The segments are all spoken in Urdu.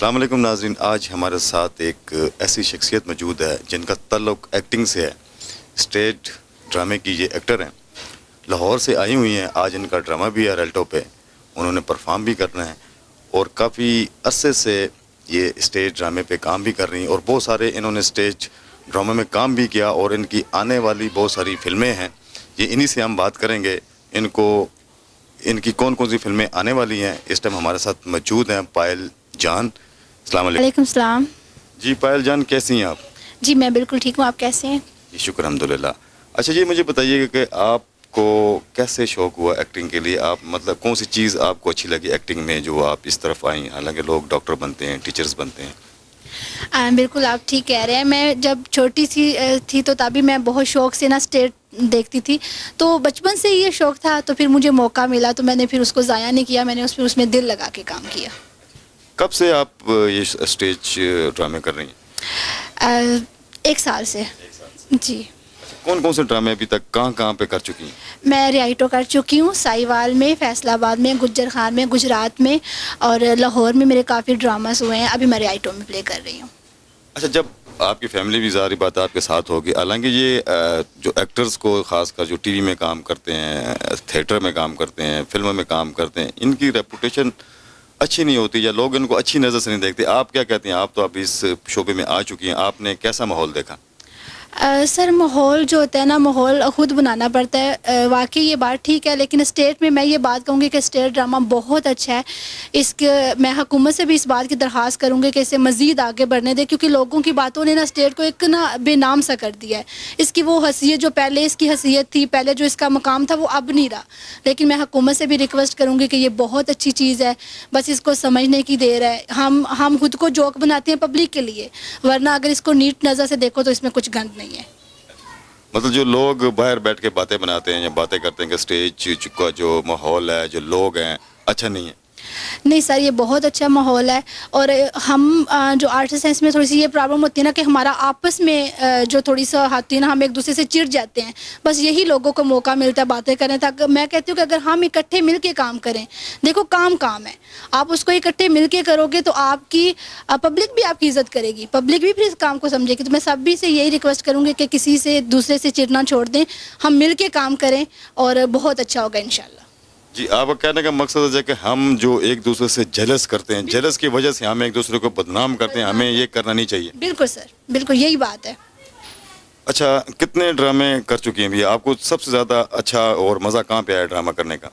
السلام علیکم ناظرین، آج ہمارے ساتھ ایک ایسی شخصیت موجود ہے جن کا تعلق ایکٹنگ سے ہے۔ اسٹیج ڈرامے کی یہ ایکٹر ہیں، لاہور سے آئی ہوئی ہیں۔ آج ان کا ڈرامہ بھی ہے ریلٹو پہ، انہوں نے پرفارم بھی کرنا ہے اور کافی عرصے سے یہ اسٹیج ڈرامے پہ کام بھی کر رہی ہیں اور بہت سارے انہوں نے اسٹیج ڈرامے میں کام بھی کیا اور ان کی آنے والی بہت ساری فلمیں ہیں۔ یہ انہی سے ہم بات کریں گے، ان کی کون کون سی فلمیں آنے والی ہیں۔ اس ٹائم ہمارے ساتھ موجود ہیں پائل جان۔ السلام علیکم۔ وعلیکم السلام۔ جی پائل جان، کیسی ہیں آپ؟ جی میں بالکل ٹھیک ہوں، آپ کیسے ہیں؟ جی شکر الحمدللہ۔ اچھا جی، مجھے بتائیے گا کہ آپ کو کیسے شوق ہوا ایکٹنگ کے لیے؟ آپ مطلب کون سی چیز آپ کو اچھی لگی ایکٹنگ میں جو آپ اس طرف آئیں؟ حالانکہ لوگ ڈاکٹر بنتے ہیں، ٹیچرز بنتے ہیں۔ بالکل آپ ٹھیک کہہ رہے ہیں۔ میں جب چھوٹی سی تھی تو تبھی میں بہت شوق سے نا اسٹیج دیکھتی تھی، تو بچپن سے یہ شوق تھا، تو پھر مجھے موقع ملا تو میں نے پھر اس کو ضائع نہیں کیا، میں نے اس میں دل لگا کے کام کیا۔ کب سے آپ یہ اسٹیج ڈرامے کر رہی ہیں؟ 1 سال سے۔ جی۔ کون کون سے ڈرامے ابھی تک کہاں پہ کر چکی ہیں؟ میں ریائٹو کر چکی ہوں، سائیوال میں، فیصل آباد میں، گجر خان میں، گجرات میں، اور لاہور میں میرے کافی ڈراماز ہوئے ہیں۔ ابھی میں ریائٹو میں پلے کر رہی ہوں۔ اچھا، جب آپ کی فیملی بھی ظاہری بات آپ کے ساتھ ہوگی، حالانکہ یہ جو ایکٹرز کو خاص کر جو ٹی وی میں کام کرتے ہیں، تھیٹر میں کام کرتے ہیں، فلموں میں کام کرتے ہیں، ان کی ریپوٹیشن اچھی نہیں ہوتی یا لوگ ان کو اچھی نظر سے نہیں دیکھتے۔ آپ کیا کہتے ہیں؟ آپ تو ابھی اس شعبے میں آ چکی ہیں، آپ نے کیسا ماحول دیکھا؟ سر ماحول جو ہوتا ہے نا، ماحول خود بنانا پڑتا ہے۔ واقعی یہ بات ٹھیک ہے، لیکن اسٹیج میں یہ بات کہوں گی کہ اسٹیج ڈرامہ بہت اچھا ہے۔ اس کے میں حکومت سے بھی اس بات کی درخواست کروں گی کہ اسے مزید آگے بڑھنے دے، کیونکہ لوگوں کی باتوں نے نا اسٹیج کو ایک نا بے نام سا کر دیا ہے۔ اس کی وہ حیثیت جو پہلے اس کی حیثیت تھی، پہلے جو اس کا مقام تھا، وہ اب نہیں رہا۔ لیکن میں حکومت سے بھی ریکویسٹ کروں گی کہ یہ بہت اچھی چیز ہے، بس اس کو سمجھنے کی دیر ہے۔ ہم خود کو جوک بناتے ہیں پبلک کے لیے، ورنہ اگر اس کو نیٹ نظر سے دیکھو تو اس میں کچھ گند نہیں ہے۔ مطلب جو لوگ باہر بیٹھ کے باتیں بناتے ہیں یا باتیں کرتے ہیں کہ اسٹیج کا جو ماحول ہے، جو لوگ ہیں، اچھا نہیں ہے؟ نہیں سر، یہ بہت اچھا ماحول ہے۔ اور ہم جو آرٹسٹ ہیں، اس میں تھوڑی سی یہ پرابلم ہوتی ہے نا کہ ہمارا آپس میں جو تھوڑی سا ہوتی ہے نا، ہم ایک دوسرے سے چڑ جاتے ہیں۔ بس یہی لوگوں کو موقع ملتا ہے باتیں کرنے تک۔ میں کہتی ہوں کہ اگر ہم اکٹھے مل کے کام کریں، دیکھو کام ہے، آپ اس کو اکٹھے مل کے کرو گے تو آپ کی پبلک بھی آپ کی عزت کرے گی، پبلک بھی پھر اس کام کو سمجھے گی۔ تو میں سبھی سے یہی ریکویسٹ کروں گی کہ کسی سے دوسرے سے چڑنا چھوڑ دیں، ہم مل کے کام کریں اور بہت اچھا ہوگا انشاءاللہ۔ جی، آپ کا کہنے کا مقصد ہے کہ ہم جو ایک دوسرے سے جلس کرتے ہیں، جلس کی وجہ سے ہم ایک دوسرے کو بدنام کرتے ہیں، ہمیں یہ کرنا نہیں چاہیے۔ بالکل سر، بالکل یہی بات ہے۔ اچھا، کتنے ڈرامے کر چکی ہیں بھی؟ آپ کو سب سے زیادہ اچھا اور مزہ کہاں پہ آیا ڈرامہ کرنے کا؟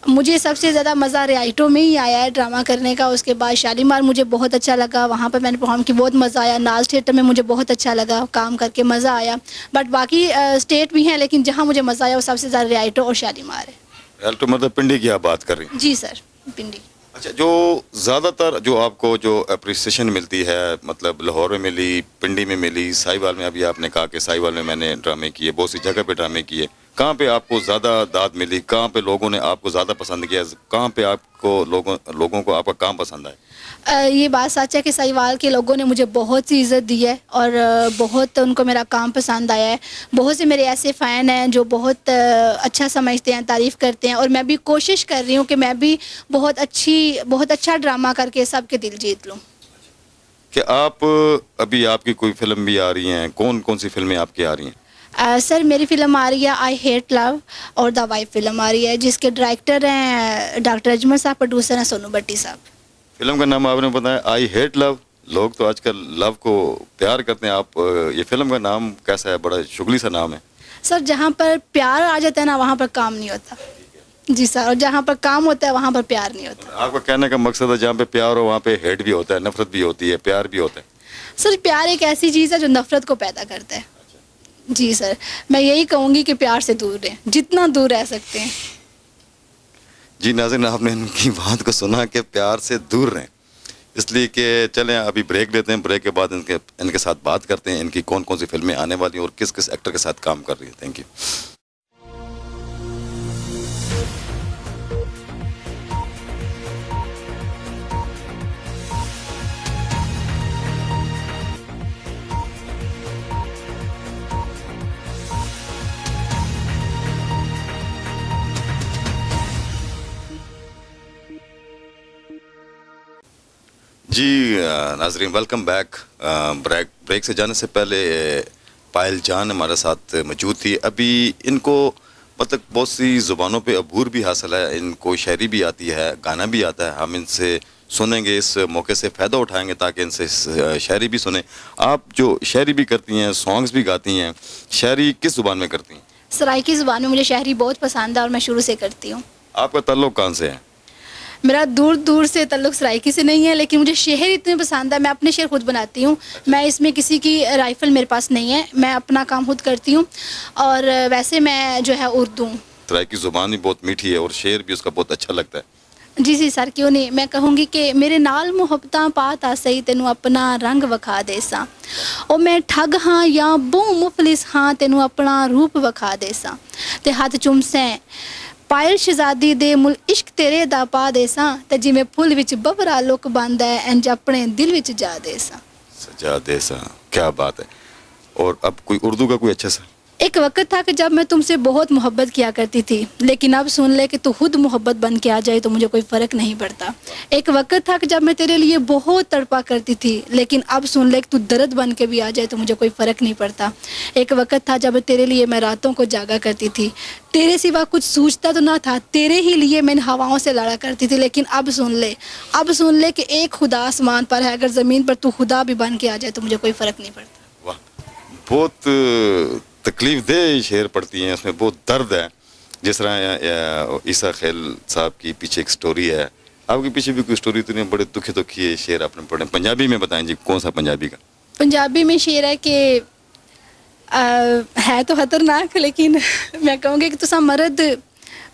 مجھے سب سے زیادہ مزہ ریائٹو میں ہی آیا ہے ڈرامہ کرنے کا۔ اس کے بعد شالیمار مجھے بہت اچھا لگا، وہاں پر میں نے پرفارم کی، بہت مزہ آیا۔ ناز تھیٹر میں مجھے بہت اچھا لگا، کام کر کے مزہ آیا۔ بٹ باقی اسٹیٹ بھی ہیں، لیکن جہاں مجھے مزہ آیا وہ سب سے زیادہ ریائٹو اور شالیمار ہے۔ ریلٹو مطلب پنڈی کی آپ بات کر رہی ہیں؟ جی سر، پنڈی۔ اچھا، جو زیادہ تر جو آپ کو جو اپریسیشن ملتی ہے، مطلب لاہور میں ملی، پنڈی میں ملی، سائیوال میں، ابھی آپ نے کہا کہ سائیوال میں میں نے ڈرامے کیے، بہت سی جگہ پہ ڈرامے کیے، کہاں پہ آپ کو زیادہ داد ملی؟ کہاں پہ لوگوں نے آپ کو زیادہ پسند کیا؟ کہاں پہ آپ کو لوگوں کو آپ کا کام پسند آئے؟ یہ بات سچ ہے کہ سائیوال کے لوگوں نے مجھے بہت سی عزت دی ہے اور بہت ان کو میرا کام پسند آیا ہے۔ بہت سے میرے ایسے فین ہیں جو بہت اچھا سمجھتے ہیں، تعریف کرتے ہیں، اور میں بھی کوشش کر رہی ہوں کہ میں بھی بہت اچھا ڈرامہ کر کے سب کے دل جیت لوں۔ کہ آپ ابھی آپ کی کوئی فلم بھی آ رہی ہیں؟ کون سی فلمیں آپ کی آ رہی ہیں؟ سر میری فلم آ رہی ہے آئی ہیٹ لو، اور دا وائف فلم آ رہی ہے، جس کے ڈائریکٹر ہیں ڈاکٹر اجمل صاحب، پروڈیوسر ہیں سونو بٹی صاحب۔ فلم کا نام آپ نے بتایا آئی ہیٹ لو۔ لوگ تو آج کل لو کو پیار کرتے ہیں، آپ یہ فلم کا نام کیسا ہے؟ بڑا شغلی سا نام ہے۔ سر جہاں پر پیار آ جاتا ہے نا، وہاں پر کام نہیں ہوتا۔ جی سر، اور جہاں پر کام ہوتا ہے وہاں پر پیار نہیں ہوتا۔ آپ کا کہنے کا مقصد ہے جہاں پہ پیار ہو وہاں پہ ہیٹ بھی ہوتا ہے، نفرت بھی ہوتی ہے، پیار بھی ہوتا ہے۔ سر پیار ایک ایسی چیز ہے جو نفرت کو پیدا کرتا ہے۔ جی سر، میں یہی کہوں گی کہ پیار سے دور رہیں، جتنا دور رہ سکتے ہیں۔ جی ناظرین، آپ نے ان کی بات کو سنا کہ پیار سے دور رہیں، اس لیے کہ چلیں ابھی بریک لیتے ہیں، بریک کے بعد ان کے ساتھ بات کرتے ہیں، ان کی کون کون سی فلمیں آنے والی ہیں اور کس کس ایکٹر کے ساتھ کام کر رہی ہے۔ Thank you. جی ناظرین ویلکم بیک. بریک سے جانے سے پہلے پائل جان ہمارے ساتھ موجود تھی. ابھی ان کو مطلب بہت سی زبانوں پہ عبور بھی حاصل ہے, ان کو شاعری بھی آتی ہے, گانا بھی آتا ہے. ہم ان سے سنیں گے, اس موقع سے فائدہ اٹھائیں گے تاکہ ان سے شاعری بھی سنیں. آپ جو شاعری بھی کرتی ہیں, سانگز بھی گاتی ہیں, شاعری کس زبان میں کرتی ہیں؟ سرائکی زبان میں مجھے شاعری بہت پسند ہے اور میں شروع سے کرتی ہوں. آپ کا تعلق کہاں سے ہے؟ میرا دور دور سے تعلق سرائکی سے نہیں ہے, لیکن مجھے شعر اتنے پسند ہے, میں اپنے شعر خود بناتی ہوں. میں اس میں کسی کی رائفل میرے پاس نہیں ہے, میں اپنا کام خود کرتی ہوں. اور ویسے میں جو ہے اردو. سرائکی زبان بھی بہت میٹھی ہے اور شعر بھی اس کا بہت اچھا لگتا ہے. جی سر, کیوں نہیں. میں کہوں گی کہ میرے نال محبتاں پاتا سہی تینوں اپنا رنگ وکھا دے ساں, او میں ٹھگ ہاں یا بہوں مفلس ہاں تینوں اپنا روپ وکھا دے ساں, تے ہاتھ چومسیں پائل شہزادی دے مل عشق تیرے دا پا دے ساں, تے جویں پھل وچ ببرا لک باندا ہے انج اپنے دل وچ جا دے ساں. سجا دے سا, کیا بات ہے. اور اب کوئی اردو کا کوئی اچھا سا؟ ایک وقت تھا کہ جب میں تم سے بہت محبت کیا کرتی تھی, لیکن اب سن لے کہ تو خود محبت بن کے آ جائے تو مجھے کوئی فرق نہیں پڑتا. ایک وقت تھا کہ جب میں تیرے لیے بہت تڑپا کرتی تھی, لیکن اب سن لے کہ تو درد بن کے بھی آ جائے تو مجھے کوئی فرق نہیں پڑتا. ایک وقت تھا جب تیرے لیے میں راتوں کو جاگا کرتی تھی, تیرے سوا کچھ سوچتا تو نہ تھا, تیرے ہی لیے میں ان ہواؤں سے لڑا کرتی تھی. لیکن اب سن لے کہ ایک خدا آسمان پر ہے, اگر زمین پر تو خدا بھی بن کے آ جائے تو مجھے کوئی فرق نہیں پڑتا. واہ, بہت تکلیف دہ شعر پڑتی ہیں, اس میں بہت درد ہے. جس طرح عیسیٰ خیل صاحب کی پیچھے ایک سٹوری ہے, آپ کے پیچھے بھی کوئی سٹوری تو نہیں, بڑے دکھی شعر آپ نے پڑھے. پنجابی میں بتائیں جی, کون سا پنجابی کا؟ پنجابی میں شعر ہے کہ ہے تو خطرناک, لیکن میں کہوں گی کہ تساں مرد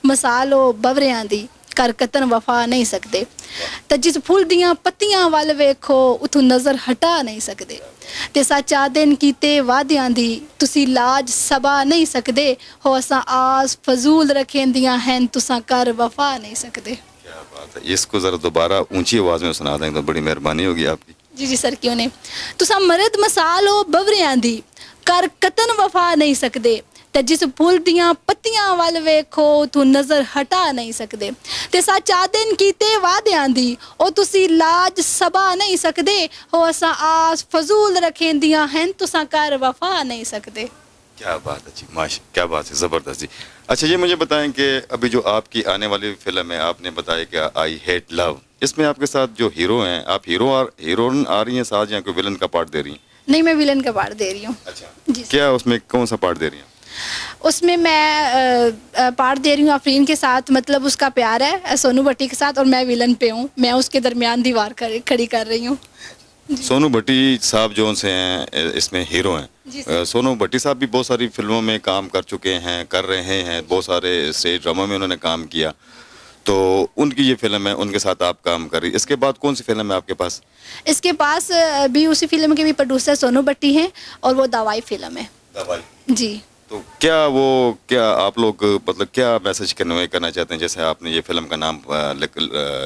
مسال ہو بوریاں دی کر کتن وفا نہیں سکتے, تے جس پھول دیاں پتیاں ول ویکھو اتھوں نظر ہٹا نہیں سکتے, تے سچ آدن کیتے وعدیاں دی تسی لاج سبا نہیں سکتے, ہو اساں آس فضول رکھیندیاں ہیں تساں کر وفا نہیں سکتے. کیا بات ہے. اس کو ذرا دوبارہ اونچی آواز میں سنا دیں تو بڑی مہربانی ہوگی آپ کی. جی سر, کیوں نہیں. تساں مرد مسال ہو بوریاں دی کر کتن وفا نہیں سکتے, تے جس پھول دیاں پتیاں ول ویکھو تو نظر ہٹا نہیں سکتے, تے سچ آدن کیتے وعدیاں دی او تسی لاج سبا نہیں سکتے, ہو اساں آس فضول رکھیندیاں ہیں تساں کر وفا نہیں سکتے. کیا بات ہے جی, ماشاء, کیا بات ہے, زبردست جی. اچھا یہ مجھے بتائیں کہ ابھی جو آپ کی آنے والی فلم ہے, آپ نے بتایا کہ آئی ہیٹ لو, اس میں آپ کے ساتھ جو ہیرو ہیں, آپ ہیرون آ رہی ہیں ساتھ یا کوئی ولن کا پارٹ دے رہی ہیں؟ نہیں, میں ولن کا پارٹ دے رہی ہوں. اچھا, جی کیا اس میں کون سا پارٹ دے رہی ہیں؟ اس میں پارٹ دے رہی ہوں آفرین کے ساتھ, مطلب اس کا پیار ہے سونو بھٹی کے ساتھ, اور میں ولن پہ ہوں, میں اس کے درمیان دیوار کھڑی کر رہی ہوں. سونو بھٹی صاحب جو سے ہیں اس میں ہیرو ہیں. جی سونو بھٹی صاحب بھی بہت ساری فلموں میں کام کر چکے ہیں, کر رہے ہیں, بہت سارے اسٹیج ڈراموں میں انہوں نے کام کیا, تو ان کی یہ فلم ہے, ان کے ساتھ آپ کام کر رہی. اس کے بعد کون سی فلم ہے آپ کے پاس؟ اس کے پاس بھی اسی فلم کے بھی پروڈیوسر سونو بھٹی ہیں, اور وہ دوائی فلم ہے. دوائی, جی. تو کیا آپ لوگ مطلب کیا میسج کنوے کرنا چاہتے ہیں؟ جیسے آپ نے یہ فلم کا نام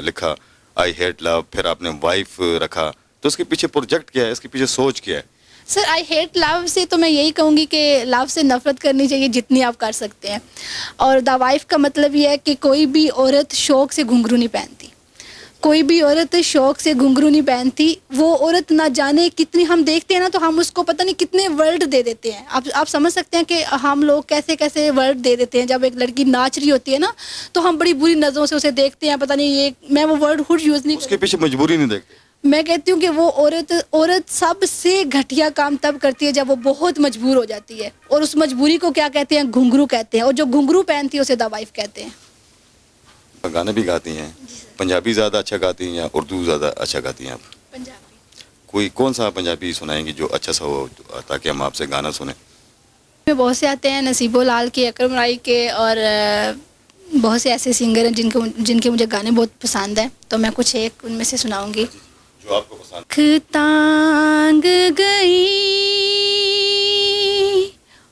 لکھا آئی ہیٹ لو, پھر آپ نے وائف رکھا, تو اس کے پیچھے پروجیکٹ کیا ہے, اس کے پیچھے سوچ کیا ہے؟ سر آئی ہیٹ لو سے تو میں یہی کہوں گی کہ لو سے نفرت کرنی چاہیے جتنی آپ کر سکتے ہیں, اور دا وائف کا مطلب یہ ہے کہ کوئی بھی عورت شوق سے گھنگرو نہیں پہنتی, کوئی بھی عورت شوق سے گھنگرو نہیں پہنتی. وہ عورت نہ جانے کتنی, ہم دیکھتے ہیں نا تو ہم اس کو پتہ نہیں کتنے ورڈ دے دیتے ہیں. آپ سمجھ سکتے ہیں کہ ہم لوگ کیسے کیسے ورڈ دے دیتے ہیں. جب ایک لڑکی ناچ رہی ہوتی ہے نا تو ہم بڑی بری نظروں سے اسے دیکھتے ہیں, پتہ نہیں یہ, میں وہ ورڈ خود یوز نہیں, اس کے پیچھے مجبوری نہیں دیکھتے. میں کہتی ہوں کہ وہ عورت سب سے گھٹیا کام تب کرتی ہے جب وہ بہت مجبور ہو جاتی ہے, اور اس مجبوری کو کیا کہتے ہیں؟ گھنگرو کہتے ہیں, اور جو گھنگرو پہنتی ہے اسے دا وائف کہتے ہیں. گانے بھی گاتی ہیں, پنجابی زیادہ اچھا گاتی ہیں یا اردو زیادہ اچھا گاتی ہیں آپ؟ پنجابی. کوئی کون سا پنجابی سنائیں گی جو اچھا سا ہو تاکہ ہم آپ سے گانا سنیں؟ میں بہت سے آتے ہیں, نصیب لال کے, اکرم رائی کے, اور بہت سے ایسے سنگر ہیں جن کے مجھے گانے بہت پسند ہیں, تو میں کچھ ایک ان میں سے سناؤں گی. جو آپ کو پسند. تانگ گئی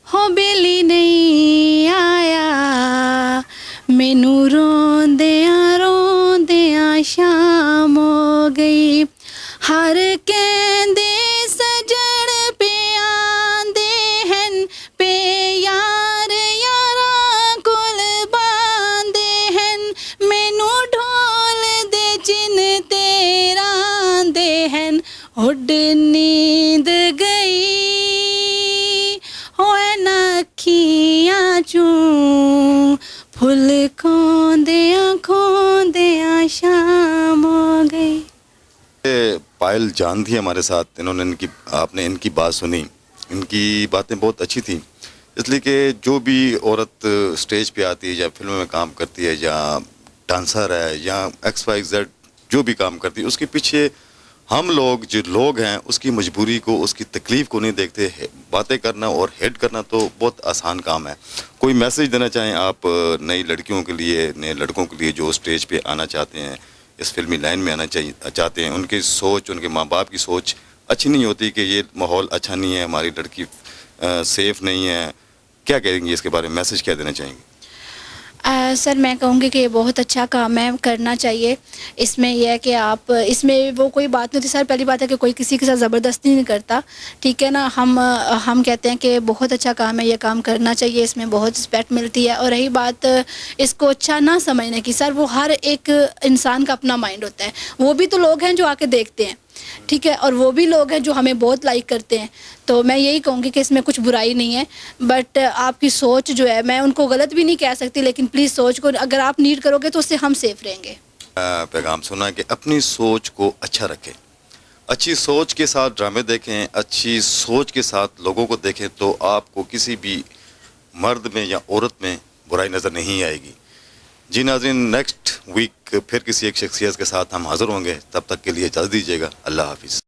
ہو بیلی نہیں آیا, مینو روندیاں شام ہو گئی, ہر کہندے سجڑ پہ آندے ہن پہ یار یاراں کول باندے ہن, مینو ڈھول دے چن تیراں دے کھوندیاں شام ہو گئی. پائل جان تھی ہمارے ساتھ. آپ نے ان کی بات سنی. ان کی باتیں بہت اچھی تھیں، اس لیے کہ جو بھی عورت اسٹیج پہ آتی ہے یا فلموں میں کام کرتی ہے یا ڈانسر ہے یا ایکس وائی زیڈ جو بھی کام کرتی ہے، اس کے پیچھے ہم لوگ جو لوگ ہیں اس کی مجبوری کو، اس کی تکلیف کو نہیں دیکھتے. باتیں کرنا اور ہیڈ کرنا تو بہت آسان کام ہے. کوئی میسیج دینا چاہیں آپ نئی لڑکیوں کے لیے، نئے لڑکوں کے لیے جو اسٹیج پہ آنا چاہتے ہیں، اس فلمی لائن میں آنا چاہتے ہیں؟ ان کی سوچ، ان کے ماں باپ کی سوچ اچھی نہیں ہوتی کہ یہ ماحول اچھا نہیں ہے، ہماری لڑکی سیف نہیں ہے. کیا کہیں گے اس کے بارے میں؟ میسیج کیا دینا چاہیں گے؟ سر میں کہوں گی کہ یہ بہت اچھا کام ہے، کرنا چاہیے. اس میں یہ ہے کہ آپ اس میں وہ کوئی بات نہیں ہوتی. سر پہلی بات ہے کہ کوئی کسی کے ساتھ زبردستی نہیں کرتا، ٹھیک ہے نا. ہم کہتے ہیں کہ بہت اچھا کام ہے، یہ کام کرنا چاہیے، اس میں بہت رسپیکٹ ملتی ہے. اور رہی بات اس کو اچھا نہ سمجھنے کی، سر وہ ہر ایک انسان کا اپنا مائنڈ ہوتا ہے. وہ بھی تو لوگ ہیں جو آ کے دیکھتے ہیں، ٹھیک ہے، اور وہ بھی لوگ ہیں جو ہمیں بہت لائک کرتے ہیں. تو میں یہی کہوں گی کہ اس میں کچھ برائی نہیں ہے، بٹ آپ کی سوچ جو ہے، میں ان کو غلط بھی نہیں کہہ سکتی، لیکن پلیز سوچ کو اگر آپ نیڈ کرو گے تو اس سے ہم سیف رہیں گے. پیغام سنا کہ اپنی سوچ کو اچھا رکھیں، اچھی سوچ کے ساتھ ڈرامے دیکھیں، اچھی سوچ کے ساتھ لوگوں کو دیکھیں تو آپ کو کسی بھی مرد میں یا عورت میں برائی نظر نہیں آئے گی. جی ناظرین، نیکسٹ ویک پھر کسی ایک شخصیت کے ساتھ ہم حاضر ہوں گے. تب تک کے لیے اجازت دیجیے گا. اللہ حافظ.